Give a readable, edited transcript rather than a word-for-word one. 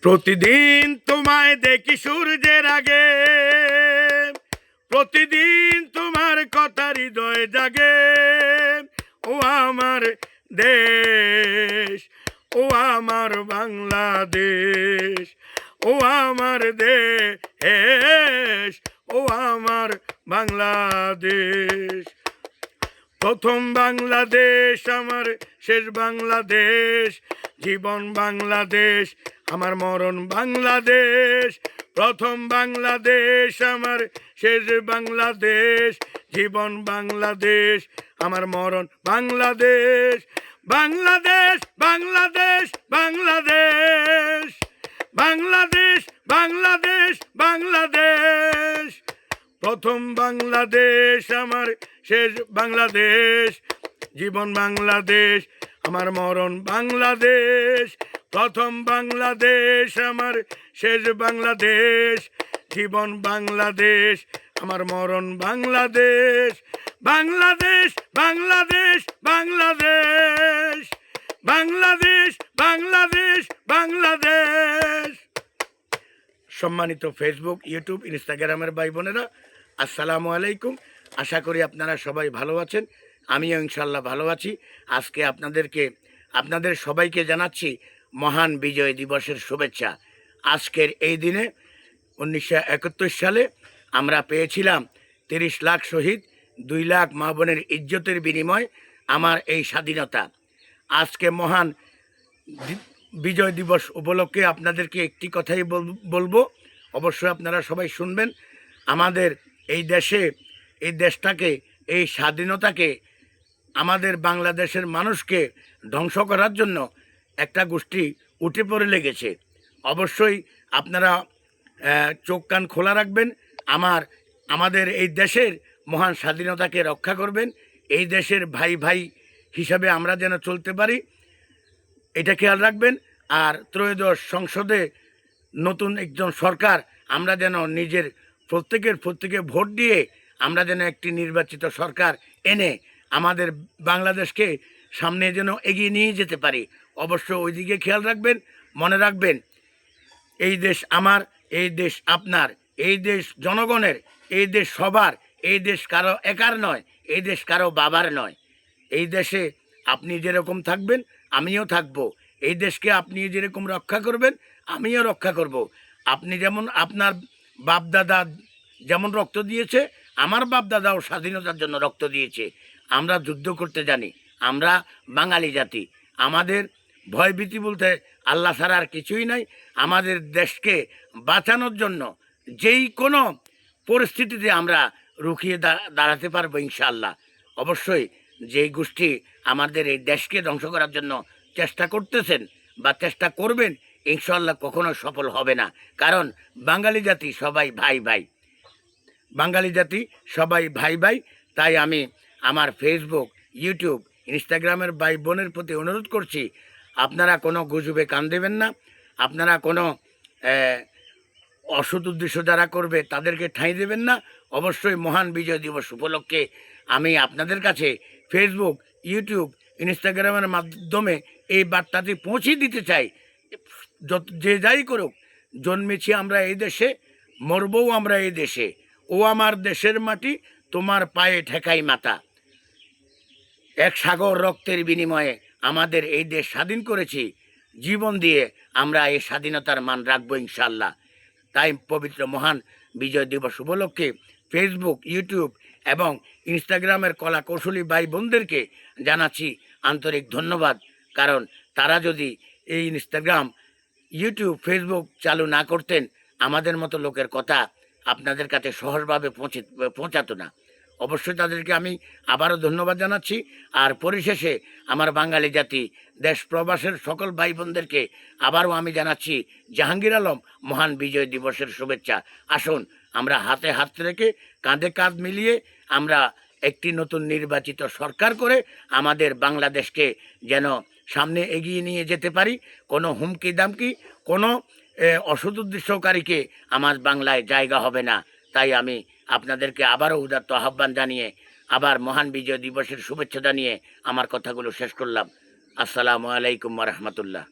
প্রতিদিন তোমায় দেখি সূর্যের আগে, প্রতিদিন তোমার কথা হৃদয় জাগে। ও আমার দেশ, ও আমার বাংলাদেশ, ও আমার দেশ, ও আমার বাংলাদেশ। প্রথম বাংলাদেশ আমার, শেষ বাংলাদেশ, জীবন বাংলাদেশ, আমার মরণ বাংলাদেশ। প্রথম বাংলাদেশ আমার, শেষ বাংলাদেশ, জীবন বাংলাদেশ, আমার মরণ বাংলাদেশ। বাংলাদেশ, বাংলাদেশ, বাংলাদেশ, বাংলাদেশ, বাংলাদেশ, বাংলাদেশ। প্রথম বাংলাদেশ আমার, শেষ বাংলাদেশ, জীবন বাংলাদেশ, আমার মরণ বাংলাদেশ। প্রথম বাংলাদেশ আমার, শেষ বাংলাদেশ, জীবন বাংলাদেশ, আমার মরণ বাংলাদেশ। বাংলাদেশ, বাংলাদেশ, বাংলাদেশ, বাংলাদেশ, বাংলাদেশ, বাংলাদেশ। সম্মানিত ফেসবুক, ইউটিউব, ইনস্টাগ্রামের ভাই বোনেরা, আসসালামু আলাইকুম। আশা করি আপনারা সবাই ভালো আছেন, আমিও ইনশাল্লাহ ভালো আছি। আজকে আপনাদের সবাইকে জানাচ্ছি মহান বিজয় দিবসের শুভেচ্ছা। আজকের এই দিনে 1971 সালে আমরা পেয়েছিলাম 30 লাখ শহীদ, 2 লাখ মা বোনের ইজ্জতের বিনিময় আমার এই স্বাধীনতা। আজকে মহান বিজয় দিবস উপলক্ষে আপনাদেরকে একটি কথাই বলবো, অবশ্যই আপনারা সবাই শুনবেন। আমাদের এই দেশটাকে, এই স্বাধীনতাকে, আমাদের বাংলাদেশের মানুষকে ধ্বংস করার জন্য একটা গোষ্ঠী উঠে পড়ে লেগেছে। অবশ্যই আপনারা চোখ কান খোলা রাখবেন, আমাদের এই দেশের মহান স্বাধীনতাকে রক্ষা করবেন। এই দেশের ভাই ভাই হিসাবে আমরা যেন চলতে পারি, এটা খেয়াল রাখবেন। আর ত্রয়োদশ সংসদে নতুন একজন সরকার, আমরা যেন নিজের প্রত্যেকে ভোট দিয়ে আমরা যেন একটি নির্বাচিত সরকার এনে আমাদের বাংলাদেশকে সামনে যেন এগিয়ে নিয়ে যেতে পারি। অবশ্য ওই দিকে খেয়াল রাখবেন, মনে রাখবেন এই দেশ আমার, এই দেশ আপনার, এই দেশ জনগণের, এই দেশ সবার, এই দেশ কারো একার নয়, এই দেশ কারো বাবার নয়। এই দেশে আপনি যেরকম থাকবেন আমিও থাকবো, এই দেশকে আপনি যেরকম রক্ষা করবেন আমিও রক্ষা করব। আপনি যেমন, আপনার বাপদাদা যেমন রক্ত দিয়েছে, আমার বাপদাদাও স্বাধীনতার জন্য রক্ত দিয়েছে। আমরা যুদ্ধ করতে জানি, আমরা বাঙালি জাতি। আমাদের ভয়ভীতি বলতে আল্লাহ ছাড়া আর কিছুই নাই। আমাদের দেশকে বাঁচানোর জন্য যেই কোনো পরিস্থিতিতে আমরা রুখিয়ে দাঁড়াতে পারবো ইনশাআল্লাহ। অবশ্যই যেই গোষ্ঠী আমাদের এই দেশকে ধ্বংস করার জন্য চেষ্টা করতেছেন বা চেষ্টা করবেন, ইনশাআল্লাহ কখনো সফল হবে না। কারণ বাঙালি জাতি সবাই ভাই ভাই, বাঙালি জাতি সবাই ভাই ভাই। তাই আমি আমার ফেসবুক, ইউটিউব, ইনস্টাগ্রামের ভাই বোনের প্রতি অনুরোধ করছি, আপনারা কোনো গুজবে কান দেবেন না, আপনারা কোনো অসৎ উদ্দেশ্য যারা করবে তাদেরকে ঠাঁই দেবেন না। অবশ্যই মহান বিজয় দিবস উপলক্ষে আমি আপনাদের কাছে ফেসবুক, ইউটিউব, ইনস্টাগ্রামের মাধ্যমে এই বার্তাটি পৌঁছে দিতে চাই। যে যাই করুক, জন্মেছি আমরা এই দেশে, মরবও আমরা এই দেশে। ও আমার দেশের মাটি, তোমার পায়ে ঠেকাই মাথা। এক সাগর রক্তের বিনিময়ে আমাদের এই দেশ স্বাধীন করেছি, জীবন দিয়ে আমরা এই স্বাধীনতার মান রাখবো ইনশাল্লাহ। তাই পবিত্র মহান বিজয় দিবস উপলক্ষে ফেসবুক, ইউটিউব এবং ইনস্টাগ্রামের কলা কৌশলী ভাই বোনদেরকে জানাচ্ছি আন্তরিক ধন্যবাদ। কারণ তারা যদি এই ইনস্টাগ্রাম, ইউটিউব, ফেসবুক চালু না করতেন, আমাদের মতো লোকের কথা আপনাদের কাছে সহজভাবে পৌঁছাতো না। অবশ্যই তাদেরকে আমি আবারও ধন্যবাদ জানাচ্ছি। আর পরিশেষে আমার বাঙালি জাতি, দেশ প্রবাসের সকল ভাই বোনদেরকে আবারও আমি জানাচ্ছি জাহাঙ্গীর আলম মহান বিজয় দিবসের শুভেচ্ছা। আসুন আমরা হাতে হাত রেখে, কাঁধে কাঁধ মিলিয়ে আমরা একটি নতুন নির্বাচিত সরকার করে আমাদের বাংলাদেশকে যেন সামনে এগিয়ে নিয়ে যেতে পারি। কোনো হুমকি দামকি, কোনো অসৎ উদ্দেশ্যকারীকে আমার বাংলায় জায়গা হবে না। তাই আমি আপনাদেরকে আবারও উদাত্ত আহ্বান জানিয়ে, আবার মহান বিজয় দিবসের শুভেচ্ছা জানিয়ে আমার কথাগুলো শেষ করলাম। আসসালামু আলাইকুম ওয়া রাহমাতুল্লাহ।